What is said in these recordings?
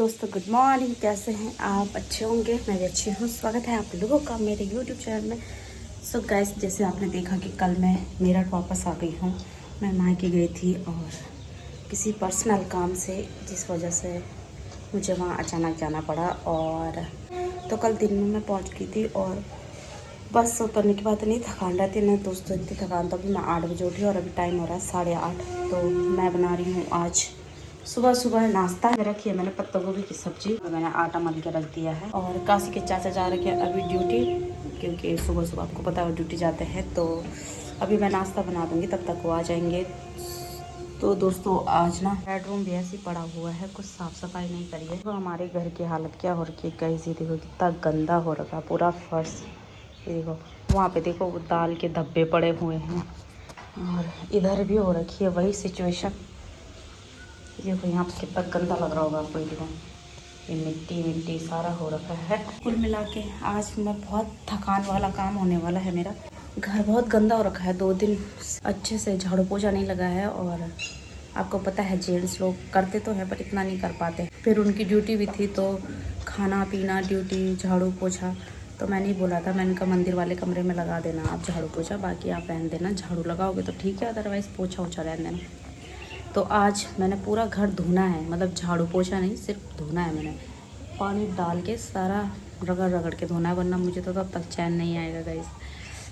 दोस्तों good morning. कैसे हैं आप? अच्छे होंगे, मैं भी अच्छी हूँ। स्वागत है आप लोगों का मेरे यूट्यूब चैनल में। सो गाइस, जैसे आपने देखा कि कल मैं मेरठ वापस आ गई हूँ। मैं मायके गई थी और किसी पर्सनल काम से, जिस वजह से मुझे वहाँ अचानक जाना पड़ा। और तो कल दिन में मैं पहुँच गई थी और बस उतरने के बाद नहीं थकान रहती ना दोस्तों, इतनी थकान। तो अभी मैं 8 बजे उठी और अभी टाइम हो रहा है 8:30। तो मैं बना रही हूँ आज सुबह सुबह नाश्ता। रखी है मैंने पत्ता गोभी की सब्जी, मैंने आटा मल के रख दिया है। और काशी के चाचा जा रखे हैं अभी ड्यूटी, क्योंकि सुबह सुबह आपको पता है वो ड्यूटी जाते हैं। तो अभी मैं नाश्ता बना दूँगी, तब तक वो आ जाएंगे। तो दोस्तों आज ना बेडरूम भी ऐसे ही पड़ा हुआ है, कुछ साफ़ सफाई नहीं करी है। तो हमारे घर की हालत क्या हो रखी है गाइस, ये देखो कितना गंदा हो रखा है पूरा फर्श। ये देखो वहाँ पे देखो वो दाल के धब्बे पड़े हुए हैं और इधर भी हो रखी है वही सिचुएशन। देखो यहाँ पे कितना गंदा लग रहा होगा आपको। देखो ये मिट्टी मिट्टी सारा हो रखा है। कुल मिला के आज मैं बहुत थकान वाला काम होने वाला है मेरा। घर बहुत गंदा हो रखा है, 2 दिन अच्छे से झाड़ू पोछा नहीं लगा है। और आपको पता है जेंट्स लोग करते तो हैं पर इतना नहीं कर पाते। फिर उनकी ड्यूटी भी थी, तो खाना पीना ड्यूटी, झाड़ू पोछा। तो मैंने ही बोला था, मैंने कहा मंदिर वाले कमरे में लगा देना आप झाड़ू पोछा, बाकी आप रहने देना। झाड़ू लगाओगे तो ठीक है, अदरवाइज़ पोछा ओछा रहने देना। तो आज मैंने पूरा घर धोना है, मतलब झाड़ू पोछा नहीं, सिर्फ धोना है। मैंने पानी डाल के सारा रगड़ रगड़ के धोना है, वरना मुझे तो तब तक चैन नहीं आएगा गाइस।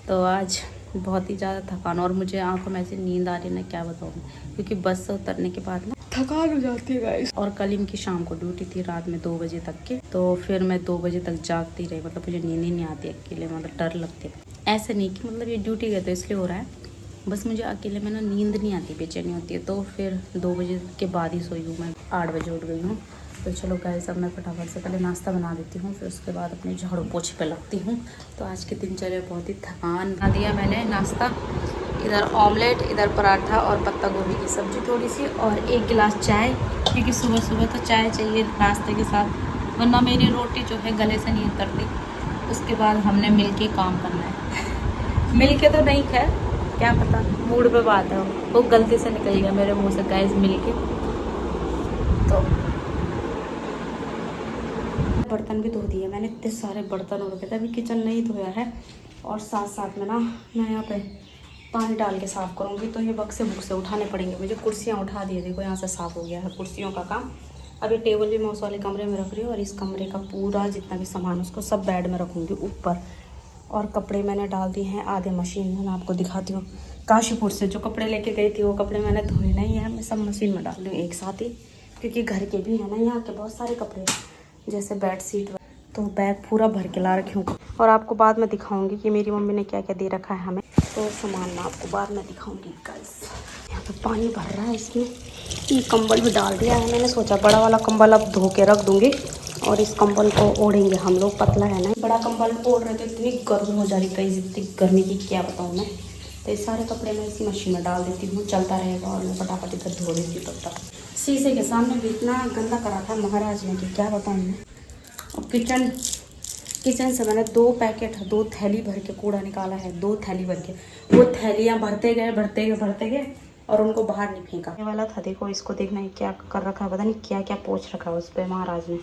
तो आज बहुत ही ज़्यादा थकान, और मुझे आंखों में ऐसी नींद आ रही है ना, क्या बताऊँ, क्योंकि बस से उतरने के बाद ना थकान हो जाती है गाइस। और कल इनकी शाम को ड्यूटी थी रात में 2 बजे तक की, तो फिर मैं 2 बजे तक जागती रही। मतलब मुझे नींद ही नहीं आती अकेले, मतलब डर लगती है। ऐसे नहीं कि मतलब ये ड्यूटी गए तो इसलिए हो रहा है, बस मुझे अकेले में ना नींद नहीं आती, बेचैनी होती है। तो फिर 2 बजे के बाद ही सोई हूँ मैं, 8 बजे उठ गई हूँ। तो चलो गाइस, अब मैं फटाफट से पहले नाश्ता बना देती हूँ, फिर उसके बाद अपने झाड़ू पोछे पे लगती हूँ। तो आज के दिनचर्या बहुत ही थकान बना दिया मैंने। नाश्ता इधर ऑमलेट, इधर पराठा और पत्ता गोभी की सब्ज़ी थोड़ी सी, और 1 गिलास चाय, क्योंकि सुबह सुबह तो चाय चाहिए नाश्ते के साथ, वरना मेरी रोटी जो है गले से नहीं उतरती। उसके बाद हमने मिल के काम करना है। मिल के तो नहीं, खैर क्या पता, मूड पे बात है, वो गलती से निकल गया मेरे मुंह से गाइस मिल के। तो बर्तन भी धो दिए मैंने, इतने सारे बर्तन हो रखे थे, अभी किचन नहीं धोया है। और साथ साथ में ना मैं यहाँ पे पानी डाल के साफ़ करूँगी, तो ये बक्से बुक्से उठाने पड़ेंगे मुझे। कुर्सियाँ उठा दिए, देखो यहाँ से साफ़ हो गया है कुर्सियों का काम। अभी टेबल भी मैं उस वाले कमरे में रख रही हूँ, और इस कमरे का पूरा जितना भी सामान उसको सब बेड में रखूँगी ऊपर। और कपड़े मैंने डाल दिए हैं आधे मशीन में, मैं आपको दिखाती हूँ। काशीपुर से जो कपड़े लेके गई थी वो कपड़े मैंने धोए नहीं है, मैं सब मशीन में डाल दूँ एक साथ ही, क्योंकि घर के भी है ना यहाँ के बहुत सारे कपड़े, जैसे बेड शीट। तो बैग पूरा भर के ला रखी हूँ, और आपको बाद में दिखाऊंगी कि मेरी मम्मी ने क्या क्या दे रखा है हमें। तो सामान मैं आपको बाद में दिखाऊंगी गाइस। यहाँ पे पानी भर रहा है, इसमें ये कंबल भी डाल दिया है मैंने। सोचा बड़ा वाला कंबल अब धो के रख दूँगी, और इस कंबल को ओढ़ेंगे हम लोग, पतला है ना। बड़ा कंबल ओढ़ रहे थे, इतनी गर्म हो जा रही कहीं, इतनी गर्मी की क्या बताऊँ मैं। तो ये सारे कपड़े मैं इसी मशीन में डाल देती हूँ, चलता रहेगा, और मैं फटाफट इधर धो देती हूँ तब तक। शीशे के सामने भी इतना गंदा करा था महाराज ने कि क्या बताऊँ मैं। और किचन से मैंने 2 थैली भर के कूड़ा निकाला है, 2 थैली भर के। वो थैलियाँ भरते गए और उनको बाहर नहीं फेंका। ये वाला था, देखो इसको देखना है क्या कर रखा है, पता नहीं क्या क्या पोंछ रखा है उस पर महाराज ने।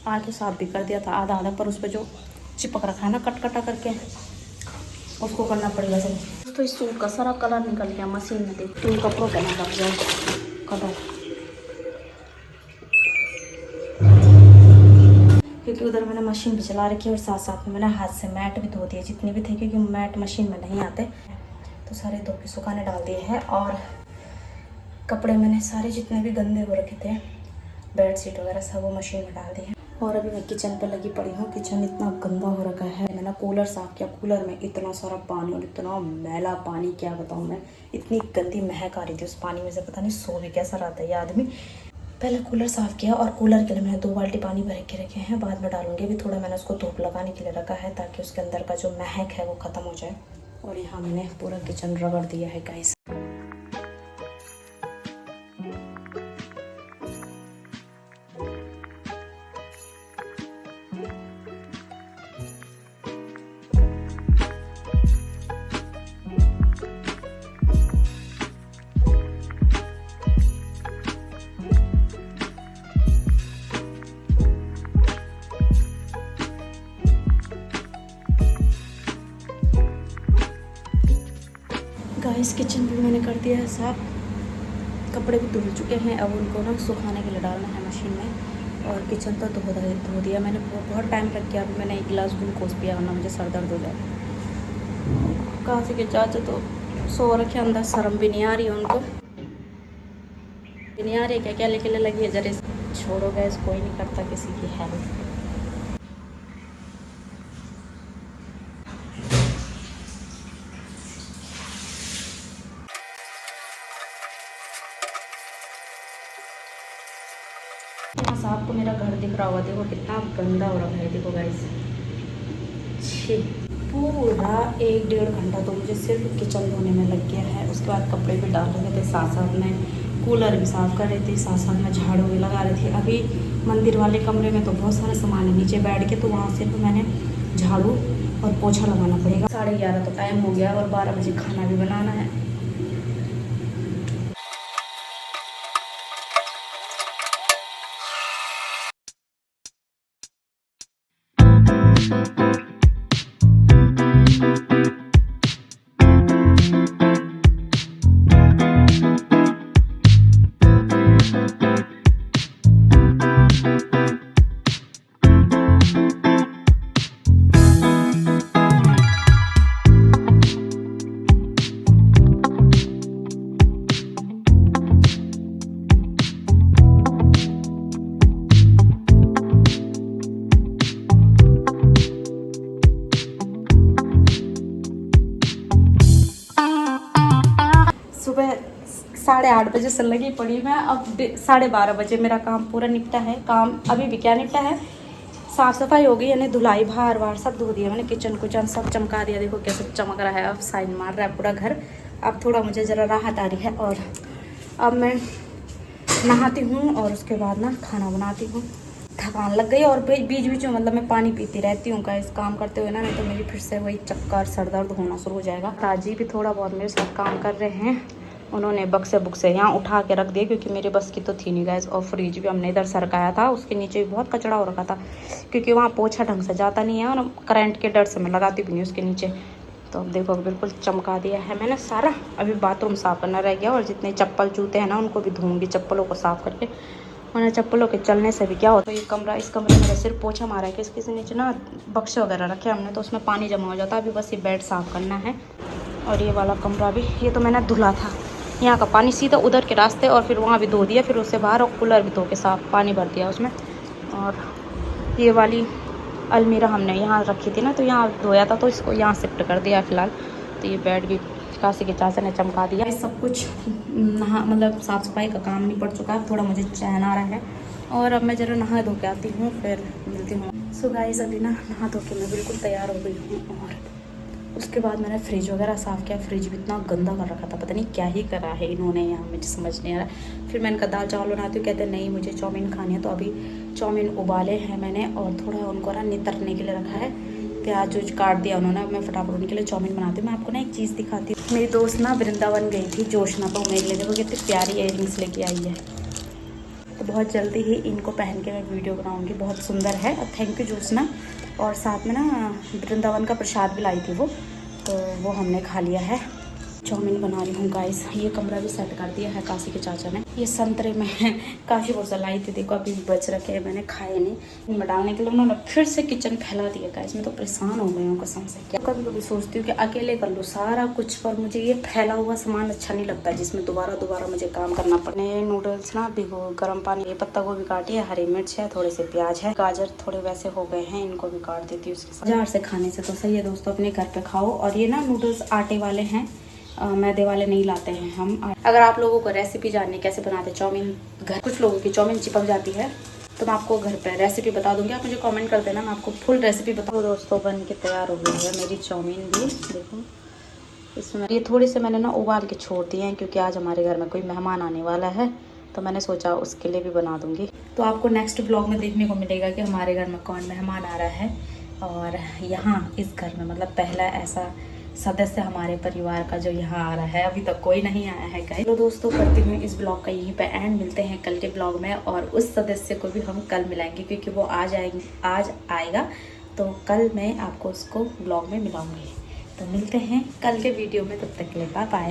आगे साफ भी कर दिया था आधा आधा, पर उस पर जो चिपक रखा है ना कट कटा करके, उसको करना पड़ेगा सब। तो इस सूट का सारा कलर निकल गया मशीन में, देख 3 कपड़ों पे ना लग जाए कलर, क्योंकि उधर मैंने मशीन भी चला रखी है, और साथ साथ में मैंने हाथ से मैट भी धो दिए जितने भी थे, क्योंकि मैट मशीन में नहीं आते। तो सारे धो के सुखाने डाल दिए हैं, और कपड़े मैंने सारे जितने भी गंदे हो रखे थे, बेड शीट वगैरह सब वो मशीन में डाल दिए। और अभी मैं किचन पे लगी पड़ी हूँ। किचन इतना गंदा हो रखा है, मैंने कूलर साफ़ किया, कूलर में इतना सारा पानी और इतना मैला पानी, क्या बताऊँ मैं। इतनी गंदी महक आ रही थी उस पानी में से, पता नहीं सो भी कैसा रहता है ये आदमी। पहले कूलर साफ़ किया, और कूलर के लिए मैंने 2 बाल्टी पानी भर के रखे हैं, बाद में डालूंगी। अभी थोड़ा मैंने उसको धूप लगाने के लिए रखा है, ताकि उसके अंदर का जो महक है वो ख़त्म हो जाए। और यहाँ मैंने पूरा किचन रगड़ दिया है गाइस। गाइस किचन भी मैंने कर दिया है साफ, कपड़े भी धुल चुके हैं। अब उनको ना सुखाने के लिए डालना है मशीन में। और किचन तो धो दिया मैंने, बहुत टाइम लग गया। अभी मैंने एक गिलास ग्लूकोज पिया, वरना मुझे सर दर्द हो जाए। काशी के चाचा तो सो रखे अंदर, शर्म भी नहीं आ रही है उनको, भी नहीं आ रही क्या क्या लेके लगी है। जरा छोड़ो गैस, कोई नहीं करता किसी की हेल्प। यहाँ से आपको मेरा घर दिख रहा होगा, देखो कितना गंदा हो रहा है। देखो गाइस, पूरा 1-1.5 घंटा तो मुझे सिर्फ किचन धोने में लग गया है। उसके बाद कपड़े भी डाल रहे थे, साथ साथ में कूलर भी साफ़ कर रही थी, साथ साथ में झाड़ू भी लगा रही थी। अभी मंदिर वाले कमरे में तो बहुत सारा सामान है नीचे बैठ के, तो वहाँ सिर्फ मैंने झाड़ू और पोछा लगाना पड़ेगा। 11:30 तो टाइम हो गया और 12 बजे खाना भी बनाना है। सुबह 8:30 बजे से लगी पड़ी मैं। अब 12:30 बजे मेरा काम पूरा निपटा है। काम अभी भी क्या निपटा है, साफ़ सफाई हो गई, यानी धुलाई बाहर वार सब धो दिया मैंने। किचन सब चमका दिया, देखो कैसे चमक रहा है। अब साइन मार रहा है पूरा घर। अब थोड़ा मुझे ज़रा राहत आ रही है। और अब मैं नहाती हूँ और उसके बाद ना खाना बनाती हूँ। थकान लग गई और बीच बीच में मतलब मैं पानी पीती रहती हूँ। इस काम करते हुए ना, नहीं तो मेरी फिर से वही चक्कर सर दर्द होना शुरू हो जाएगा। ताजी भी थोड़ा बहुत मेरे साथ काम कर रहे हैं। उन्होंने बक्से बुक्से यहाँ उठा के रख दिए, क्योंकि मेरे बस की तो थी नहीं गैस। और फ्रिज भी हमने इधर सरकाया था, उसके नीचे भी बहुत कचरा हो रखा था, क्योंकि वहाँ पोछा ढंग से जाता नहीं है और करंट के डर से मैं लगाती भी नहीं उसके नीचे। तो अब देखो बिल्कुल चमका दिया है मैंने सारा। अभी बाथरूम साफ़ करना रह गया, और जितने चप्पल जूते हैं ना उनको भी धोऊंगी, चप्पलों को साफ़ करके। वरना चप्पलों के चलने से भी क्या होता है। ये कमरा, इस कमरे में सिर्फ पोछा मारा है कि इसके नीचे ना बक्से वगैरह रखे हमने, तो उसमें पानी जमा हो जाता है। अभी बस ये बेड साफ़ करना है। और ये वाला कमरा भी, ये तो मैंने धुला था, यहाँ का पानी सीधा उधर के रास्ते, और फिर वहाँ भी धो दिया, फिर उससे बाहर और कूलर भी धो के साफ पानी भर दिया उसमें। और ये वाली अलमीरा हमने यहाँ रखी थी ना, तो यहाँ धोया था, तो इसको यहाँ शिफ्ट कर दिया फ़िलहाल। तो ये बेड भी काशी के चाचा ने चमका दिया। ये सब कुछ नहा मतलब साफ़ सफाई का काम नहीं पड़ चुका है, थोड़ा मुझे चैन आ रहा है। और अब मैं ज़रा नहा धो के आती हूँ, फिर मिलती हूँ। सो गाइस, अभी ना नहा धो के मैं बिल्कुल तैयार हो गई हूँ। और उसके बाद मैंने फ्रिज वगैरह साफ़ किया। फ्रिज भी इतना गंदा कर रखा था, पता नहीं क्या ही करा है इन्होंने यहाँ, मुझे समझ नहीं आ रहा। फिर मैंने कहा दाल चावल बनाती हूँ, कहते नहीं मुझे चाउमीन खानी है। तो अभी चाउमीन उबाले हैं मैंने, और थोड़ा उनको ना नितरने के लिए रखा है। प्याज उज काट दिया उन्होंने। अब मैं फटाफट उनके लिए चाउमीन बनाती हूँ। मैं आपको ना एक चीज़ दिखाती हूँ। मेरी दोस्त ना वृंदावन गई थी, जोशना, तो मेरे लिए देखो कितनी प्यारी इयररिंग्स लेके आई है। तो बहुत जल्दी ही इनको पहन के मैं वीडियो बनाऊँगी, बहुत सुंदर है। और थैंक यू जोशना। और साथ में ना वृंदावन का प्रसाद भी लाई थी वो, तो वो हमने खा लिया है। चाउमीन बना रही हूँ गाइस। ये कमरा भी सेट कर दिया है काशी के चाचा ने। ये संतरे में काफ़ी बहुत लाई थी, देखो अभी बच रखे हैं, मैंने खाए नहीं। इनमें डालने के लिए उन्होंने फिर से किचन फैला दिया गाइस। मैं तो परेशान हो गई हूँ कसम से। क्या कभी कभी सोचती हूँ कि अकेले कर लूँ सारा कुछ, पर मुझे ये फैला हुआ सामान अच्छा नहीं लगता, जिसमें दोबारा मुझे काम करना पड़े। नूडल्स ना भिगो गर्म पानी, ये पत्ता गोभी काटी है, हरी मिर्च है, थोड़े से प्याज है, गाजर थोड़े वैसे हो गए हैं, इनको भी काट देती हूँ उसके साथ। बाजार से खाने से तो सही है दोस्तों, अपने घर पे खाओ। और ये ना नूडल्स आटे वाले हैं, मैदे वाले नहीं लाते हैं हम। अगर आप लोगों को रेसिपी जाननी कैसे बनाते चाउमीन, घर कुछ लोगों की चाउमीन चिपक जाती है, तो मैं आपको घर पे रेसिपी बता दूंगी। आप मुझे कमेंट कर देना, मैं आपको फुल रेसिपी बताऊँ। दोस्तों बन के तैयार हो गई है मेरी चाउमीन भी, देखो इसमें ये थोड़ी से मैंने ना उबाल के छोड़ दिए हैं, क्योंकि आज हमारे घर में कोई मेहमान आने वाला है, तो मैंने सोचा उसके लिए भी बना दूंगी। तो आपको नेक्स्ट ब्लॉग में देखने को मिलेगा कि हमारे घर में कौन मेहमान आ रहा है। और यहाँ इस घर में मतलब पहला ऐसा सदस्य हमारे परिवार का जो यहाँ आ रहा है, अभी तक कोई नहीं आया है गाइस। तो दोस्तों करती हूँ इस ब्लॉग का यहीं पे एंड, मिलते हैं कल के ब्लॉग में। और उस सदस्य को भी हम कल मिलाएंगे, क्योंकि वो आज आएगा, तो कल मैं आपको उसको ब्लॉग में मिलाऊंगी। तो मिलते हैं कल के वीडियो में, तब तक के लिए बाय बाय।